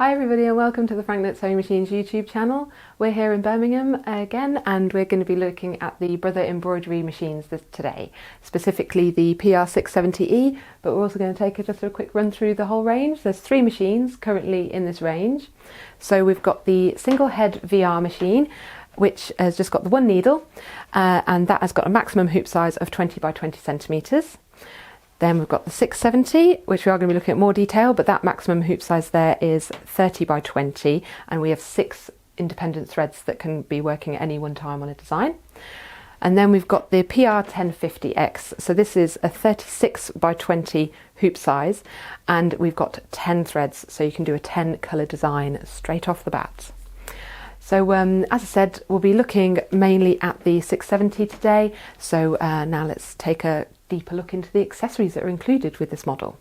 Hi everybody and welcome to the Frank Nutt Sewing Machines YouTube channel. We're here in Birmingham again and we're going to be looking at the Brother embroidery machines today, specifically the PR670E, but we're also going to take just a quick run through the whole range. There's 3 machines currently in this range. So we've got the single head VR machine, which has just got the one needle and that has got a maximum hoop size of 20 by 20 centimetres. Then we've got the 670, which we are going to be looking at more detail, but that maximum hoop size there is 30 by 20, and we have 6 independent threads that can be working at any one time on a design. And then we've got the PR1050X, so this is a 36 by 20 hoop size, and we've got 10 threads, so you can do a 10 colour design straight off the bat. So as I said, we'll be looking mainly at the 670 today, so now let's take a deeper look into the accessories that are included with this model.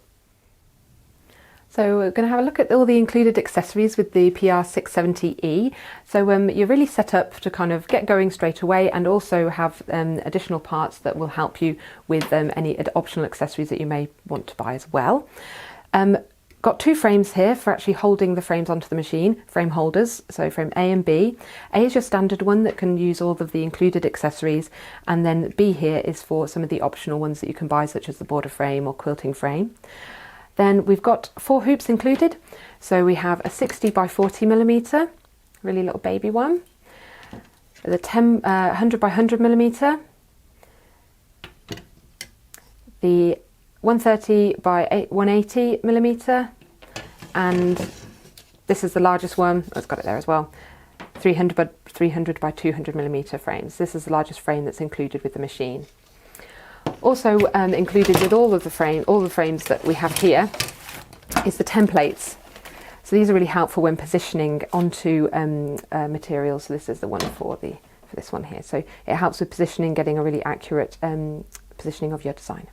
So we're going to have a look at all the included accessories with the PR670E. So you're really set up to kind of get going straight away and also have additional parts that will help you with any optional accessories that you may want to buy as well. Got 2 frames here for actually holding the frames onto the machine, frame holders, so frame A and B. A is your standard one that can use all of the included accessories, and then B here is for some of the optional ones that you can buy, such as the border frame or quilting frame. Then we've got 4 hoops included, so we have a 60 by 40 millimetre, really little baby one, the 100 by 100 millimetre, the 130 by 180 millimetre, and this is the largest one. It's got it there as well. 300 by 200 millimetre frames. This is the largest frame that's included with the machine. Also included with all the frames that we have here is the templates. So these are really helpful when positioning onto materials. So this is the one for this one here. So it helps with positioning, getting a really accurate positioning of your design.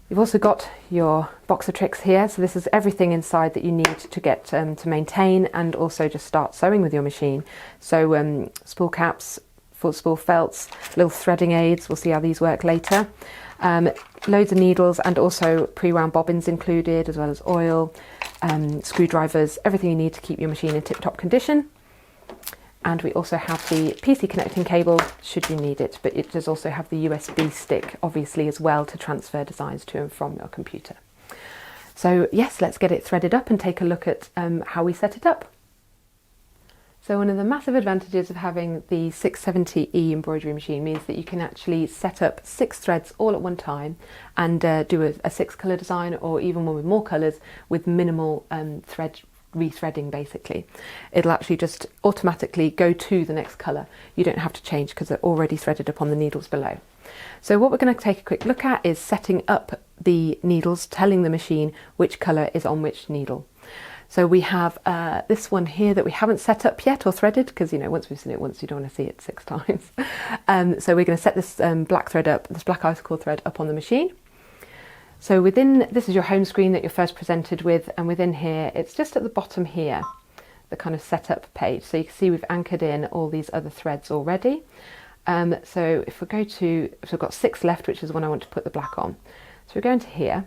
You've also got your box of tricks here, so this is everything inside that you need to get to maintain and also just start sewing with your machine. So spool caps, full spool felts, little threading aids, we'll see how these work later. Loads of needles and also pre-wound bobbins included, as well as oil, screwdrivers, everything you need to keep your machine in tip-top condition. And we also have the PC connecting cable should you need it, but it does also have the USB stick obviously as well to transfer designs to and from your computer. So yes, let's get it threaded up and take a look at how we set it up. So one of the massive advantages of having the 670E embroidery machine means that you can actually set up 6 threads all at one time and do a 6 colour design, or even one with more colours with minimal thread rethreading. Basically it'll actually just automatically go to the next colour. You don't have to change because they're already threaded up on the needles below. So what we're going to take a quick look at is setting up the needles, telling the machine which colour is on which needle. So we have this one here that we haven't set up yet or threaded, because you know, once we've seen it once you don't want to see it 6 times. So we're going to set this black thread up, this black icicle thread up on the machine. So this is your home screen that you're first presented with, and within here it's just at the bottom here, the kind of setup page. So you can see we've anchored in all these other threads already. So if we go to, so I've got 6 left, which is the one I want to put the black on. So we go into here,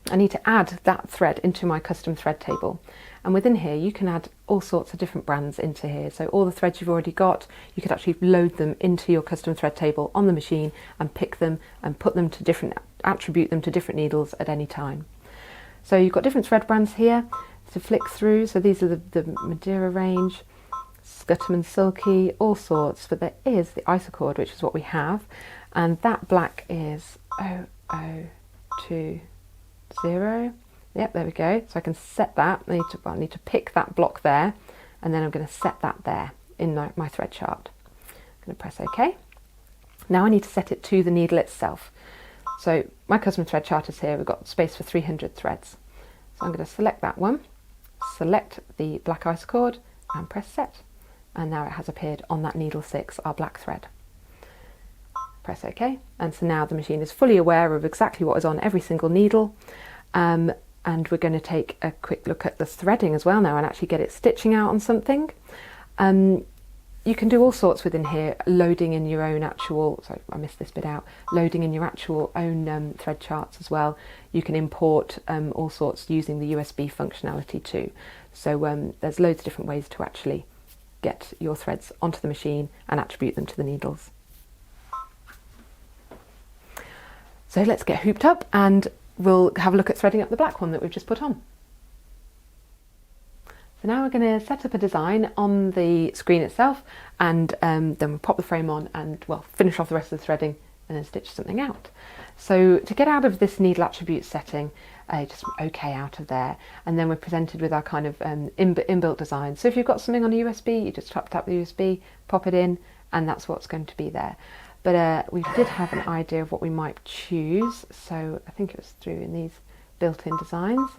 I need to add that thread into my custom thread table. And within here you can add all sorts of different brands into here. So all the threads you've already got, you could actually load them into your custom thread table on the machine and pick them and put them to attribute them to different needles at any time. So you've got different thread brands here to flick through. So these are the Madeira range, Scutterman Silky, all sorts, but there is the Isocord, which is what we have, and that black is 0020. Yep, there we go. So I can set that. I need to pick that block there, and then I'm going to set that there in my thread chart. I'm going to press OK. Now I need to set it to the needle itself. So my custom thread chart is here. We've got space for 300 threads. So I'm going to select that one, select the black Isocord, and press set. And now it has appeared on that needle 6, our black thread. Press OK. And so now the machine is fully aware of exactly what is on every single needle. And we're going to take a quick look at the threading as well now and actually get it stitching out on something. you can do all sorts within here, loading in your own actual, sorry I missed this bit out, loading in your actual own thread charts as well. You can import all sorts using the USB functionality too. So there's loads of different ways to actually get your threads onto the machine and attribute them to the needles. So let's get hooped up and we'll have a look at threading up the black one that we've just put on. So now we're going to set up a design on the screen itself, and then we'll pop the frame on and, well, finish off the rest of the threading and then stitch something out. So to get out of this needle attribute setting, just OK out of there, and then we're presented with our kind of inbuilt design. So if you've got something on a USB, you just tap the USB, pop it in, and that's what's going to be there. But we did have an idea of what we might choose, so I think it was through in these built-in designs.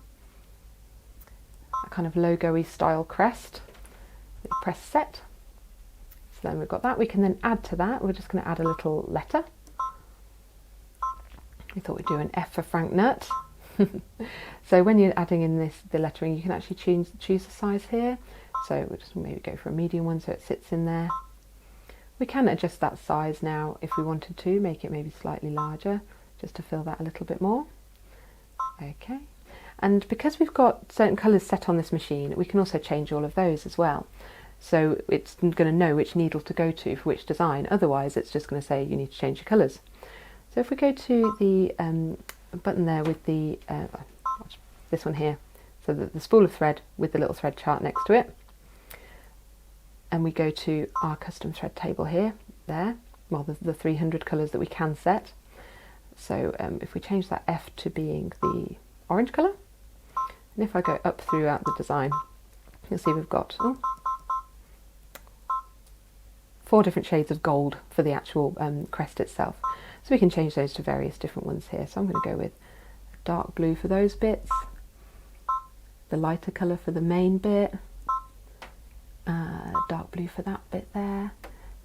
A kind of logo-y style crest. We press set. So then we've got that. We can then add to that. We're just going to add a little letter. We thought we'd do an F for Frank Nutt. So when you're adding in the lettering, you can actually choose the size here. So we'll just maybe go for a medium one so it sits in there. We can adjust that size now if we wanted to, make it maybe slightly larger, just to fill that a little bit more. Okay. And because we've got certain colours set on this machine, we can also change all of those as well. So it's going to know which needle to go to for which design. Otherwise, it's just going to say you need to change your colours. So if we go to the button there with the this one here, so the spool of thread with the little thread chart next to it, and we go to our custom thread table here, well, the 300 colours that we can set. So if we change that F to being the orange colour, and if I go up throughout the design, you'll see we've got 4 different shades of gold for the actual crest itself. So we can change those to various different ones here. So I'm going to go with dark blue for those bits, the lighter colour for the main bit, dark blue for that bit there.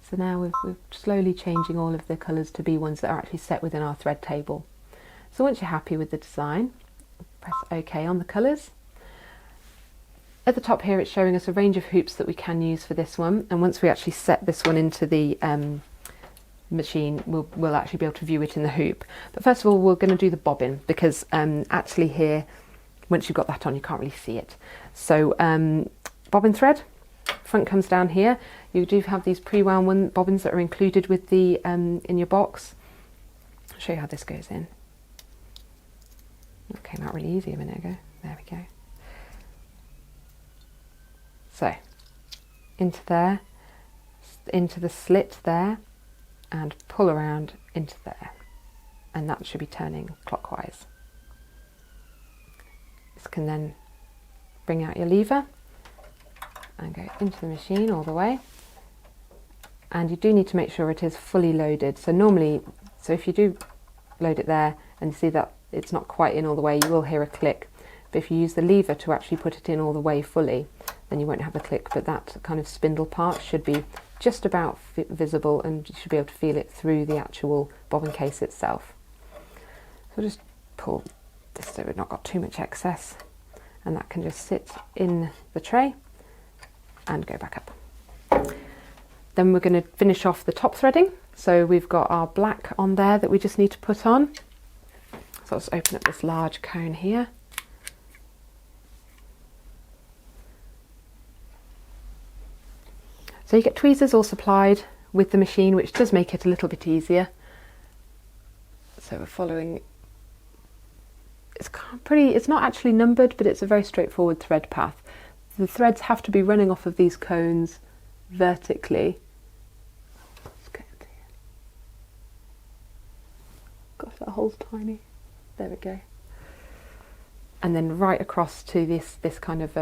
So now we're slowly changing all of the colours to be ones that are actually set within our thread table. So once you're happy with the design, press OK on the colours. At the top here it's showing us a range of hoops that we can use for this one, and once we actually set this one into the machine we'll actually be able to view it in the hoop. But first of all we're going to do the bobbin, because actually here, once you've got that on, you can't really see it. So bobbin thread, front comes down here. You do have these pre-wound bobbins that are included with the in your box. I'll show you how this goes in. That came out really easy a minute ago. There we go. So into there, into the slit there, and pull around into there, and that should be turning clockwise. This can then bring out your lever and go into the machine all the way, and you do need to make sure it is fully loaded. So normally, if you do load it there and you see that it's not quite in all the way, you will hear a click, but if you use the lever to actually put it in all the way fully, then you won't have a click, but that kind of spindle part should be just about visible, and you should be able to feel it through the actual bobbin case itself. So just pull this so we've not got too much excess, and that can just sit in the tray and go back up. Then we're going to finish off the top threading. So we've got our black on there that we just need to put on. So let's open up this large cone here. So you get tweezers all supplied with the machine, which does make it a little bit easier. So we're following, it's not actually numbered, but it's a very straightforward thread path. The threads have to be running off of these cones vertically. Gosh, that hole's tiny. There we go. And then right across to this kind of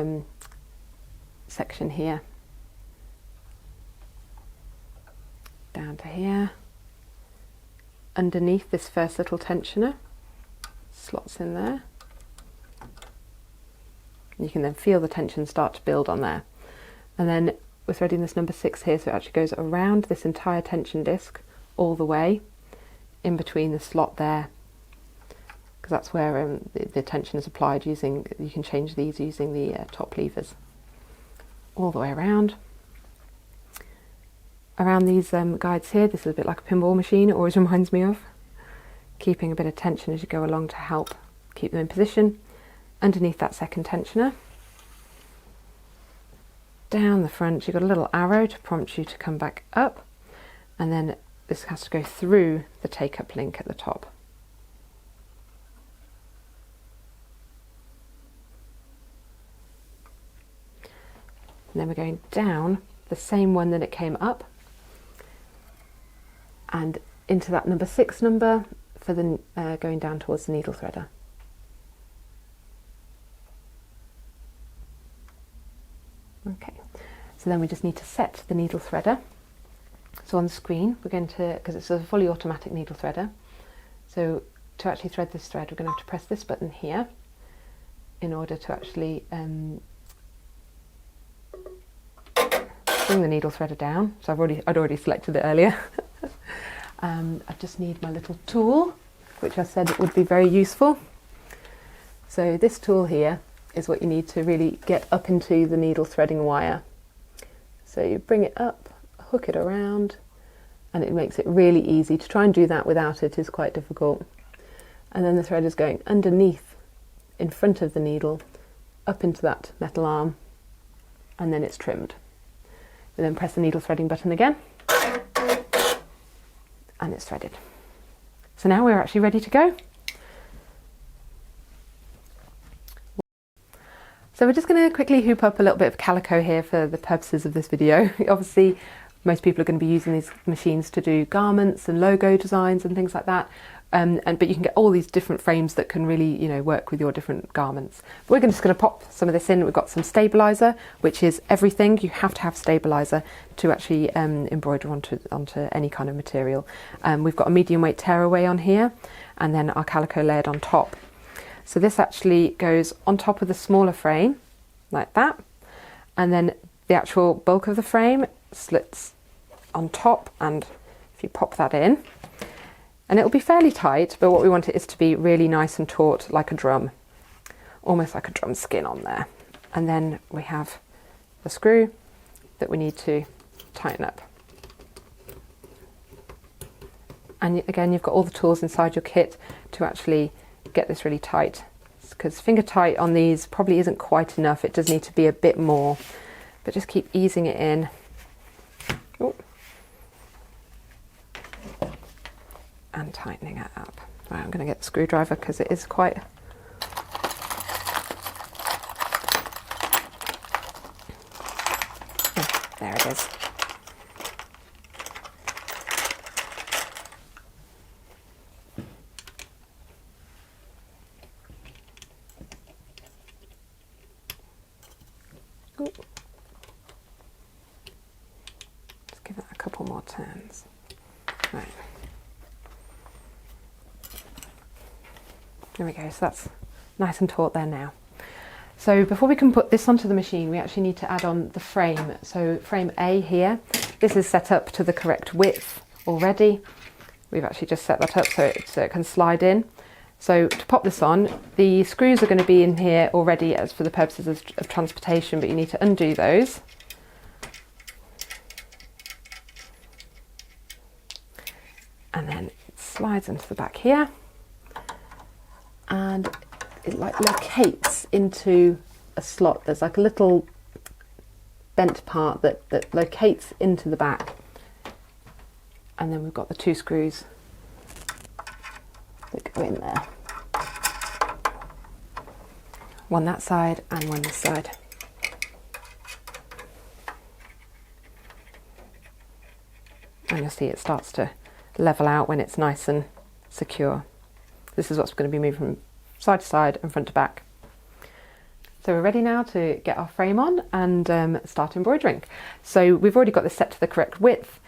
section here. Down to here. Underneath this first little tensioner. Slots in there. You can then feel the tension start to build on there. And then we're threading this number 6 here, so it actually goes around this entire tension disc all the way in between the slot there, because that's where the tension is applied. You can change these using the top levers all the way around. around these guides here. This is a bit like a pinball machine, it always reminds me of. Keeping a bit of tension as you go along to help keep them in position. Underneath that second tensioner. Down the front, you've got a little arrow to prompt you to come back up. And then this has to go through the take-up link at the top. And then we're going down the same one that it came up and into that number 6 number for the going down towards the needle threader. Okay, so then we just need to set the needle threader. So on the screen we're going to, because it's a fully automatic needle threader, so to actually thread this thread we're going to have to press this button here in order to actually bring the needle threader down. So I'd already selected it earlier. I just need my little tool, which I said would be very useful. So this tool here is what you need to really get up into the needle threading wire. So you bring it up, hook it around, and it makes it really easy. To try and do that without it is quite difficult. And then the thread is going underneath, in front of the needle, up into that metal arm, and then it's trimmed. You then press the needle threading button again, and it's threaded. So now we're actually ready to go. So we're just going to quickly hoop up a little bit of calico here for the purposes of this video. Obviously, most people are going to be using these machines to do garments and logo designs and things like that. But you can get all these different frames that can really, you know, work with your different garments. We're just going to pop some of this in. We've got some stabilizer, which is everything. You have to have stabilizer to actually embroider onto any kind of material. We've got a medium weight tearaway on here, and then our calico layered on top. So this actually goes on top of the smaller frame, like that, and then the actual bulk of the frame slits on top, and if you pop that in, and it'll be fairly tight, but what we want it is to be really nice and taut, like a drum, almost like a drum skin on there. And then we have the screw that we need to tighten up. And again, you've got all the tools inside your kit to actually get this really tight, because finger tight on these probably isn't quite enough. It does need to be a bit more, but just keep easing it in. Ooh. And tightening it up. Right, I'm going to get the screwdriver because it is quite... Oh, there it is. Ooh. Just give that a couple more turns. Right. There we go, so that's nice and taut there now. So before we can put this onto the machine, we actually need to add on the frame. So frame A here, this is set up to the correct width already. We've actually just set that up so it can slide in. So to pop this on, the screws are going to be in here already as for the purposes of transportation, but you need to undo those. And then it slides into the back here. And it like locates into a slot. There's like a little bent part that locates into the back. And then we've got the 2 screws that go in there. One that side and one this side. And you'll see it starts to level out when it's nice and secure. This is what's going to be moving from side to side and front to back. So we're ready now to get our frame on and start embroidering. So we've already got this set to the correct width.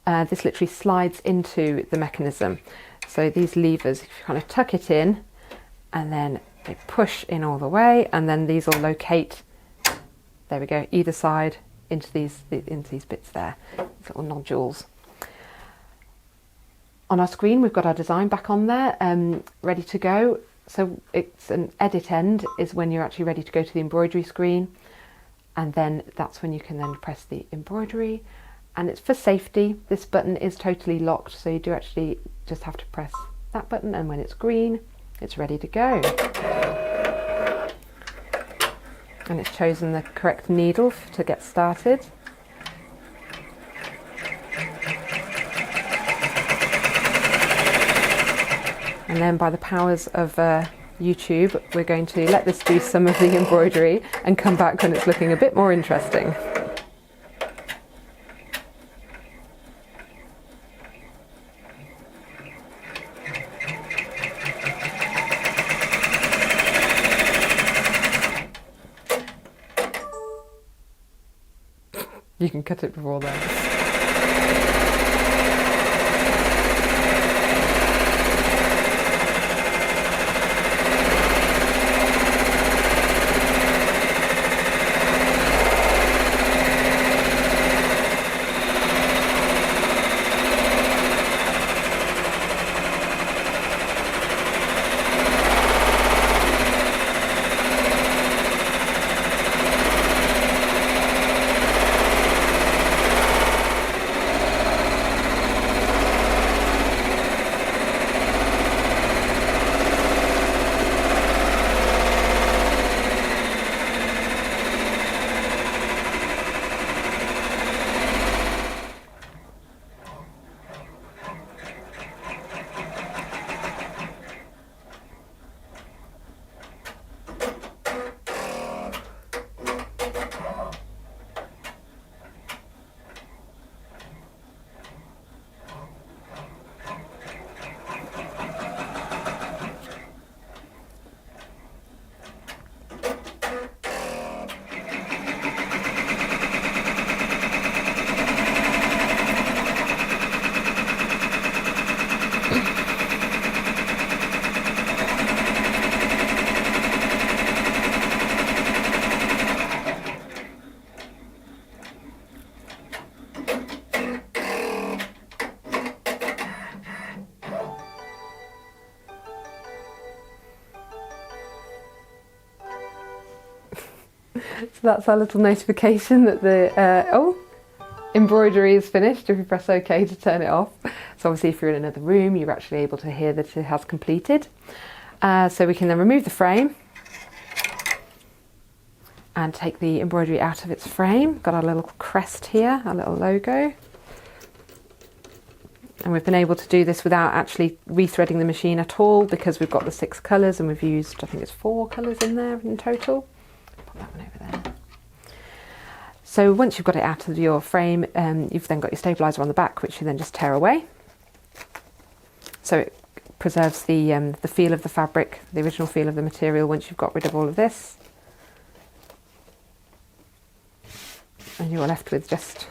This literally slides into the mechanism. So these levers, if you kind of tuck it in and then they push in all the way, and then these will locate, there we go, either side into these bits there, these little nodules. On our screen, we've got our design back on there, ready to go. So it's an edit end is when you're actually ready to go to the embroidery screen. And then that's when you can then press the embroidery and it's for safety. This button is totally locked, so you do actually just have to press that button, and when it's green, it's ready to go. And it's chosen the correct needle to get started. And then by the powers of YouTube, we're going to let this do some of the embroidery and come back when it's looking a bit more interesting. You can cut it before then. So that's our little notification that the embroidery is finished if you press OK to turn it off. So obviously if you're in another room, you're actually able to hear that it has completed. So we can then remove the frame and take the embroidery out of its frame. Got our little crest here, our little logo. And we've been able to do this without actually rethreading the machine at all, because we've got the 6 colours and we've used, I think it's 4 colours in there in total. Put that one over there. So once you've got it out of your frame, you've then got your stabiliser on the back, which you then just tear away. So it preserves the feel of the fabric, the original feel of the material once you've got rid of all of this. And you're left with just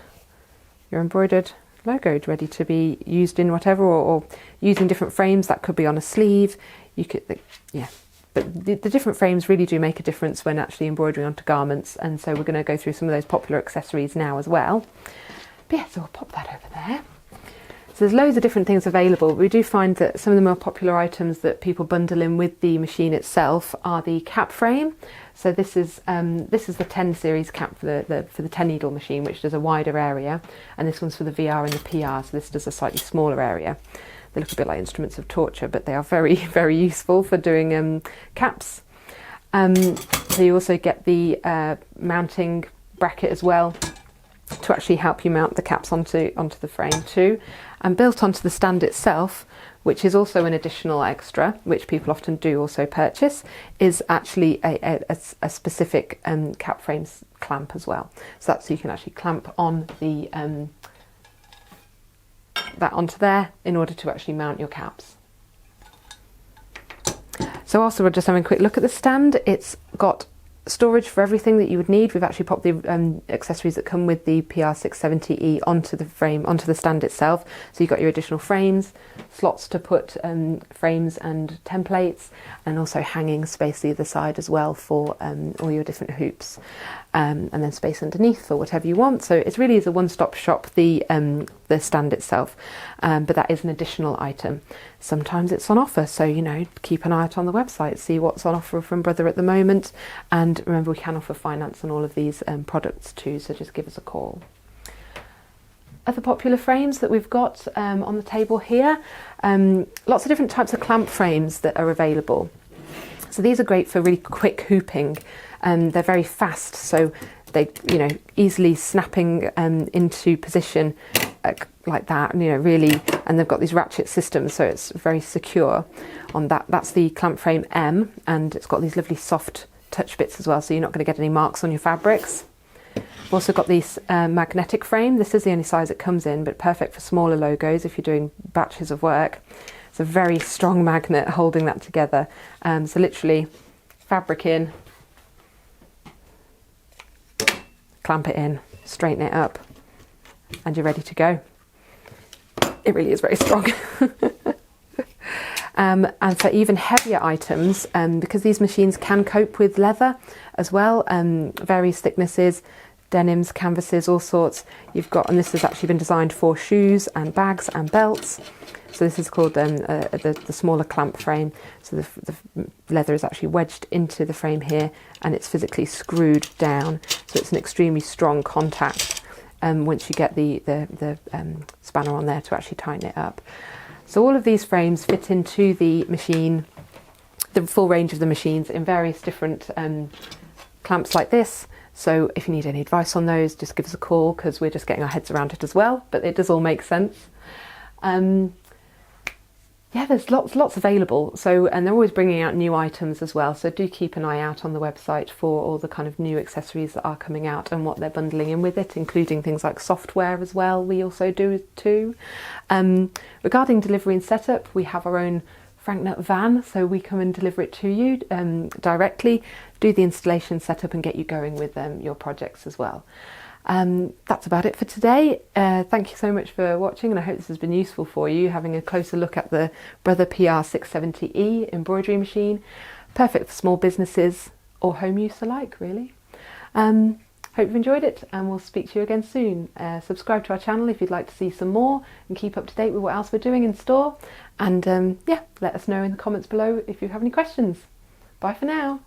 your embroidered logo ready to be used in whatever, or using different frames. That could be on a sleeve. You could, yeah. But the different frames really do make a difference when actually embroidering onto garments, and so we're going to go through some of those popular accessories now as well. But yeah, so we'll pop that over there. So there's loads of different things available. We do find that some of the more popular items that people bundle in with the machine itself are the cap frame. So this is the 10 series cap for the 10 needle machine, which does a wider area, and this one's for the VR and the PR, so this does a slightly smaller area. They look a bit like instruments of torture, but they are very, very useful for doing caps. So you also get the mounting bracket as well, to actually help you mount the caps onto the frame too. And built onto the stand itself, which is also an additional extra, which people often do also purchase, is actually a specific cap frame clamp as well. So that's, so you can actually clamp on the that onto there in order to actually mount your caps. So also we're just having a quick look at the stand. It's got storage for everything that you would need. We've actually popped the accessories that come with the PR670E onto the frame, onto the stand itself. So you've got your additional frames, slots to put frames and templates, and also hanging space either side as well for all your different hoops, and then space underneath for whatever you want. So it really is a one-stop shop, the stand itself, but that is an additional item. Sometimes it's on offer, so you know, keep an eye out on the website, see what's on offer from Brother at the moment, and remember we can offer finance on all of these products too, so just give us a call. other popular frames that we've got on the table here. Lots of different types of clamp frames that are available. So these are great for really quick hooping. They're very fast, so they, easily snapping into position like that, really, and they've got these ratchet systems, so it's very secure on that. That's the clamp frame M, and it's got these lovely soft touch bits as well, so you're not going to get any marks on your fabrics. We've also got this magnetic frame. This is the only size it comes in, but perfect for smaller logos if you're doing batches of work. It's a very strong magnet holding that together. So literally fabric in, clamp it in, straighten it up, and you're ready to go. It really is very strong. And for even heavier items, because these machines can cope with leather as well, various thicknesses, denims, canvases, all sorts. You've got, and this has actually been designed for shoes and bags and belts. So this is called the smaller clamp frame. So the leather is actually wedged into the frame here, and it's physically screwed down. So it's an extremely strong contact once you get the spanner on there to actually tighten it up. So all of these frames fit into the machine, the full range of the machines, in various different clamps like this. So if you need any advice on those, just give us a call, because we're just getting our heads around it as well, but it does all make sense. Yeah, there's lots available. So, and they're always bringing out new items as well. So do keep an eye out on the website for all the kind of new accessories that are coming out and what they're bundling in with it, including things like software as well. We also do too. Regarding delivery and setup, we have our own Nutt van, so we come and deliver it to you directly, do the installation, setup, and get you going with your projects as well. That's about it for today. Thank you so much for watching, and I hope this has been useful for you, having a closer look at the Brother PR670E embroidery machine. Perfect for small businesses or home use alike, really. Hope you've enjoyed it, and we'll speak to you again soon. Subscribe to our channel if you'd like to see some more and keep up to date with what else we're doing in store. And yeah, let us know in the comments below if you have any questions. Bye for now.